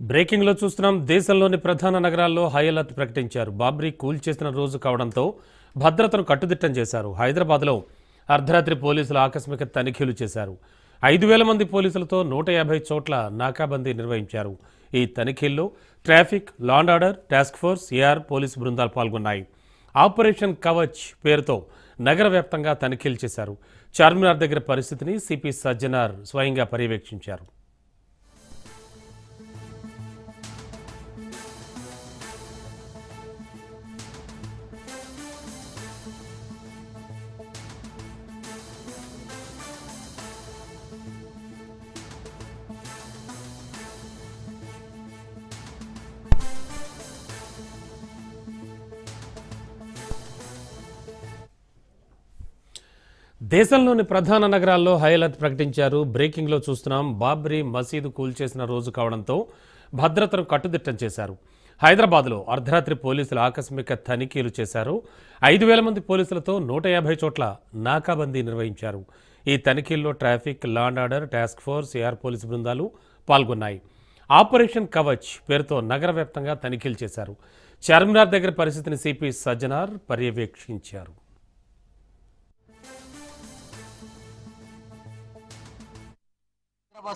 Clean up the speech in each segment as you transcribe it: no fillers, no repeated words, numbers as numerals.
Breaking లో చూస్తున్నాం. దేశంలోని ప్రధాన నగరాల్లో హై అలర్ట్ ప్రకటించారు. బాబ్రీ కూల్చేసిన రోజు కావడంతో భద్రతను కట్టుదిట్టం చేశారు. హైదరాబాద్లో అర్ధరాత్రి పోలీసులు ఆకస్మిక తనిఖీలు చేశారు. 5,000 మంది పోలీసులతో 150 చోట్ల నాకాబందీ నిర్వహించారు. ఈ తనిఖీల్లో traffic, law and order, task force, AR police బృందాలు పాల్గొన్నాయి. ఆపరేషన్ కవచ్ పేరుతో నగర వ్యాప్తంగా తనిఖీలు చేశారు. చార్మినార్ దగ్గర పరిస్థితిని సిపి సజ్జనార్ స్వయంగా పర్యవేక్షించారు. దేశంలోని ప్రధాన నగరాల్లో హై అలర్ట్ ప్రకటించారు. బ్రేకింగ్లో చూస్తున్నాం. బాబ్రీ మసీదు కూల్చేసిన రోజు కావడంతో భద్రతను కట్టుదిట్టం చేశారు. హైదరాబాద్లో అర్ధరాత్రి పోలీసులు ఆకస్మిక తనిఖీలు చేశారు. 5,000 మంది పోలీసులతో 150 చోట్ల నాకాబందీ నిర్వహించారు. ఈ తనిఖీల్లో traffic, law and order, task force, AR police బృందాలు పాల్గొన్నాయి. ఆపరేషన్ కవచ్ పేరుతో నగర వ్యాప్తంగా తనిఖీలు చేశారు. చార్మినార్ దగ్గర పరిస్థితిని సిపి సజ్జనార్ పర్యవేక్షించారు.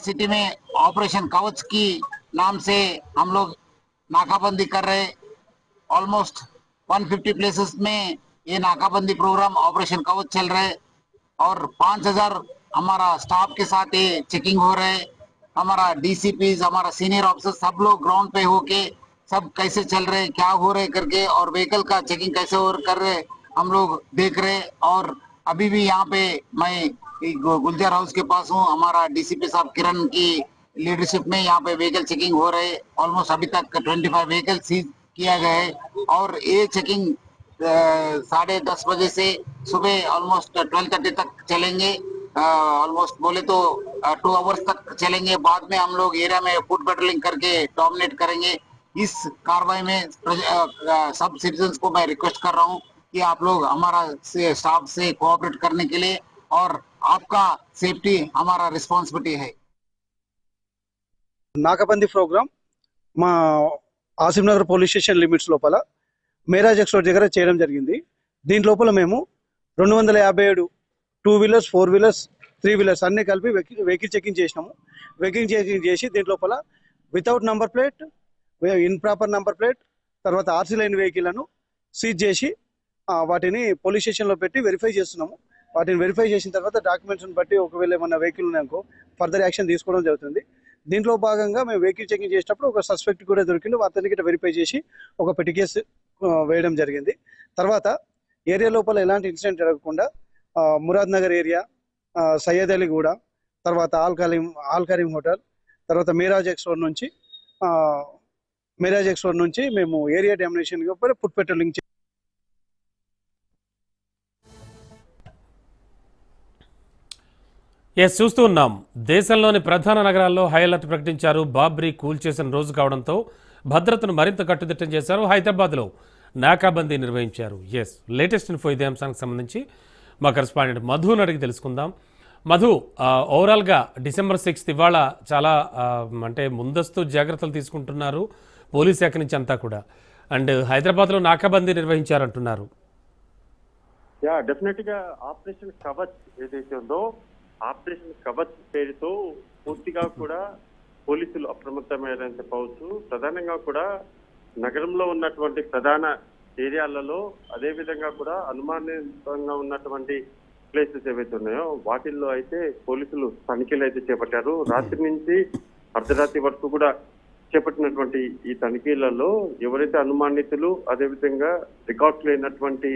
सिटी में ऑपरेशन कवच की नाम से हम लोग नाकाबंदी कर रहे। ऑलमोस्ट 150 प्लेसेस में ये नाकाबंदी प्रोग्राम ऑपरेशन कवच चल रहे और 5,000 हमारा स्टाफ के साथ ये चेकिंग हो रहे। हमारा डीसीपी, हमारा सीनियर ऑफिसर सब लोग ग्राउंड पे होके सब कैसे चल रहे, क्या हो रहे करके और व्हीकल का चेकिंग कैसे हो कर रहे हम लोग देख रहे। और अभी भी यहाँ पे मैं गुलजार हाउस के पास हूँ। हमारा डीसीपी साहब किरण की लीडरशिप में यहाँ पे व्हीकल चेकिंग हो रहे। ऑलमोस्ट अभी तक 25 व्हीकल सीज किया गया है और ये चेकिंग 10:30 बजे से सुबह ऑलमोस्ट 12:30 तक चलेंगे। ऑलमोस्ट बोले तो 2 आवर्स तक चलेंगे। बाद में हम लोग एरिया में फुट पेट्रोलिंग करके डोमिनेट करेंगे। इस कार्रवाई में सब सिटीजन्स को मैं रिक्वेस्ट कर रहा हूँ कि आप लोग हमारा स्टाफ से कोऑपरेट करने के लिए और आपका సేఫ్టీ हमारा रिस्पांसिबिलिटी है। నాకాబందీ ప్రోగ్రామ్ మా Asif Nagar police station limits లోపల మేరాజ్ ఎక్స్పోర్ట్ దగ్గర చేయడం జరిగింది. దీని లోపల మేము 257 2 వీలర్స్, 4 వీలర్స్, 3 వీలర్స్ అన్ని కలిపి వెహికల్ చెకింగ్ చేసినాము. వెహికల్ చెకింగ్ చేసి దీని లోపల without number plate, improper number plate, తర్వాత ఆర్సీ లైన్ వెహికల్ను సీజ్ చేసి వాటిని పోలీస్ స్టేషన్లో పెట్టి వెరిఫై చేస్తున్నాము. వాటిని వెరిఫై చేసిన తర్వాత డాక్యుమెంట్స్ని బట్టి ఒకవేళ ఏమన్నా వెహికల్ ఉన్నాయనుకో ఫర్దర్ యాక్షన్ తీసుకోవడం జరుగుతుంది. దీంట్లో భాగంగా మేము వెహికల్ చెకింగ్ చేసేటప్పుడు ఒక సస్పెక్ట్ కూడా దొరికింది. అతనికి వెరిఫై చేసి ఒక పెట్టి కేసు వేయడం జరిగింది. తర్వాత ఏరియా లోపల ఎలాంటి ఇన్సిడెంట్ జరగకుండా మురాద్ నగర్ ఏరియా, సయ్యద్ అలీగూడ, తర్వాత ఆల్ కరీం హోటల్, తర్వాత మేరాజ్ ఎక్స్పోర్ట్ నుంచి మేము ఏరియా డామినేషన్ ఫుట్ పెట్రోలింగ్ చూస్తూ ఉన్నాం. దేశంలోని ప్రధాన నగరాల్లో హై అలర్ట్ ప్రకటించారు. బాబ్రీ కూల్చేసిన రోజు కావడంతో భద్రతను మరింత కట్టుదిట్టం చేశారు. హైదరాబాద్లో నాకాబందీ నిర్వహించారు. లేటెస్ట్ ఇన్ఫో ఇదే అంశానికి సంబంధించి మా కరెస్పాండెంట్ మధుని అడిగి తెలుసుకుందాం. మధు, ఓవరాల్గా December 6 ఇవాళ చాలా అంటే ముందస్తు జాగ్రత్తలు తీసుకుంటున్నారు పోలీస్ శాఖ నుంచి అంతా కూడా. అండ్ హైదరాబాద్లో నాకాబందీ నిర్వహించారంటున్నారు. డెఫినెట్గా ఆపరేషన్ కవచ్ ఏదైతే ఉందో ఆపరేషన్ కవచ్ పేరుతో పూర్తిగా కూడా పోలీసులు అప్రమత్తమయ్యారని చెప్పవచ్చు. ప్రధానంగా కూడా నగరంలో ఉన్నటువంటి ప్రధాన ఏరియాలలో, అదేవిధంగా కూడా అనుమానితంగా ఉన్నటువంటి ప్లేసెస్ ఏవైతే ఉన్నాయో వాటిల్లో అయితే పోలీసులు తనిఖీలు అయితే చేపట్టారు. రాత్రి నుంచి అర్ధరాత్రి వరకు కూడా చేపట్టినటువంటి ఈ తనిఖీలలో ఎవరైతే అనుమానితులు, అదేవిధంగా రికార్డ్స్ లేనటువంటి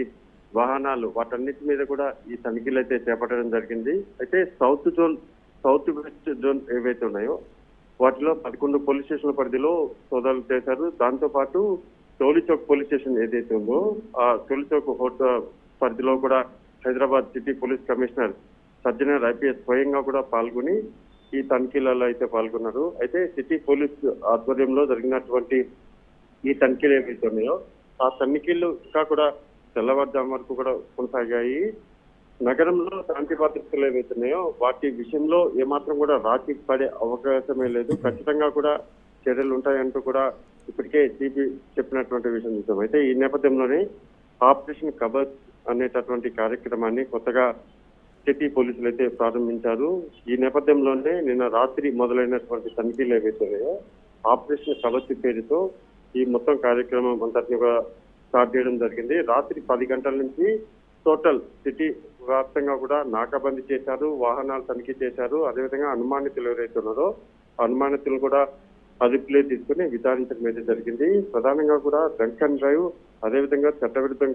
వాహనాలు, వాటన్నిటి మీద కూడా ఈ తనిఖీలు అయితే చేపట్టడం జరిగింది. అయితే సౌత్ వెస్ట్ జోన్ ఏవైతే ఉన్నాయో వాటిలో 11 పోలీస్ స్టేషన్ల పరిధిలో సోదాలు చేశారు. దాంతో పాటు టోలీచౌక్ పోలీస్ స్టేషన్ ఏదైతే ఉందో ఆ టోలీచౌక్ పరిధిలో కూడా Hyderabad city police commissioner Sajjanar IPS స్వయంగా కూడా పాల్గొని ఈ తనిఖీలలో అయితే పాల్గొన్నారు. అయితే సిటీ పోలీస్ ఆధ్వర్యంలో జరిగినటువంటి ఈ తనిఖీలు ఏవైతే ఉన్నాయో ఆ తనిఖీలు ఇంకా కూడా తెల్లవారుజాము వరకు కూడా కొనసాగాయి. నగరంలో శాంతి భద్రతలు ఏవైతున్నాయో వాటి విషయంలో ఏమాత్రం కూడా రాజీ పడే అవకాశమే లేదు. ఖచ్చితంగా కూడా చర్యలు ఉంటాయంటూ కూడా ఇప్పటికే సిపి చెప్పినటువంటి విషయం చూసాం. అయితే ఈ నేపథ్యంలోనే ఆపరేషన్ కవచ్ అనేటటువంటి కార్యక్రమాన్ని కొత్తగా సిటీ పోలీసులు అయితే ప్రారంభించారు. ఈ నేపథ్యంలోనే నిన్న రాత్రి మొదలైనటువంటి తనిఖీలు ఏవైతున్నాయో ఆపరేషన్ కవచ్ పేరుతో ఈ మొత్తం కార్యక్రమం అంతటిని కూడా స్టార్ట్ చేయడం జరిగింది. రాత్రి 10 గంటల నుంచి టోటల్ సిటీ వ్యాప్తంగా కూడా నాకాబందీ చేశారు, వాహనాలు తనిఖీ చేశారు. అదేవిధంగా అనుమానితులు ఎవరైతే ఉన్నారో అనుమానితులు కూడా అదుపులో తీసుకుని విచారించడం అయితే జరిగింది. ప్రధానంగా కూడా డ్రంక్ అండ్ డ్రైవ్, అదేవిధంగా చట్టవిరుద్ధం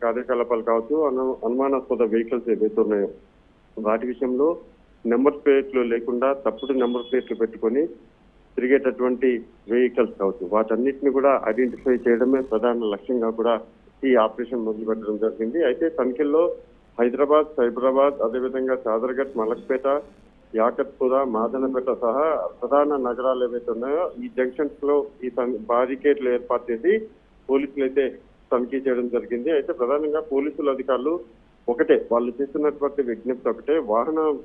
కార్యకలాపాలు కావచ్చు, అనుమానాస్పద వెహికల్స్ ఏవైతే ఉన్నాయో వాటి విషయంలో నెంబర్ ప్లేట్లు లేకుండా తప్పుడు నెంబర్ ప్లేట్లు పెట్టుకొని తిరిగేటటువంటి వెహికల్స్ కావచ్చు, వాటన్నిటిని కూడా ఐడెంటిఫై చేయడమే ప్రధాన లక్ష్యంగా కూడా ఈ ఆపరేషన్ మొదలు పెట్టడం జరిగింది. అయితే తనిఖీల్లో హైదరాబాద్, సైబరాబాద్, అదేవిధంగా చాదర్ఘట్, మలక్పేట, యాకత్పుర, మాదనపేట సహా ప్రధాన నగరాలు ఏవైతే ఉన్నాయో ఈ జంక్షన్స్ లో ఈ బారికేడ్లు ఏర్పాటు చేసి పోలీసులు అయితే తనిఖీ చేయడం జరిగింది. అయితే ప్రధానంగా పోలీసుల అధికారులు ఒకటే, వాళ్ళు చేస్తున్నటువంటి విజ్ఞప్తి ఒకటే,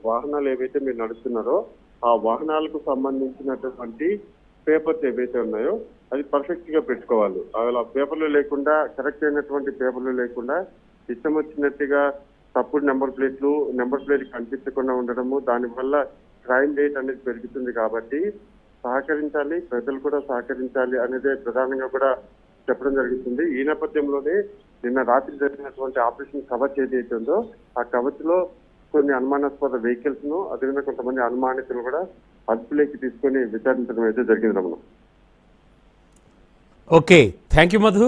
వాహనాలు ఏవైతే మీరు నడుస్తున్నారో ఆ వాహనాలకు సంబంధించినటువంటి పేపర్స్ ఏవైతే ఉన్నాయో అది పర్ఫెక్ట్ గా పెట్టుకోవాలి. అలా పేపర్లు లేకుండా, కరెక్ట్ అయినటువంటి పేపర్లు లేకుండా ఇష్టం వచ్చినట్టుగా తప్పుడు నెంబర్ ప్లేట్ కనిపించకుండా ఉండడము, దానివల్ల క్రైమ్ రేట్ అనేది పెరుగుతుంది. కాబట్టి సహకరించాలి, ప్రజలు కూడా సహకరించాలి అనేదే ప్రధానంగా కూడా చెప్పడం జరుగుతుంది. ఈ నేపథ్యంలోనే నిన్న రాత్రి జరిగినటువంటి ఆపరేషన్ కవచ్ ఏదైతే ఉందో ఆ కవచ్ లో కొన్ని అనుమానాస్పద వెహికల్స్ ను, అదేవిధంగా కొంతమంది అనుమానితులు కూడా అదుపులోకి తీసుకొని విచారించడం అయితే జరిగింది. Ramana. Okay, thank you Madhu.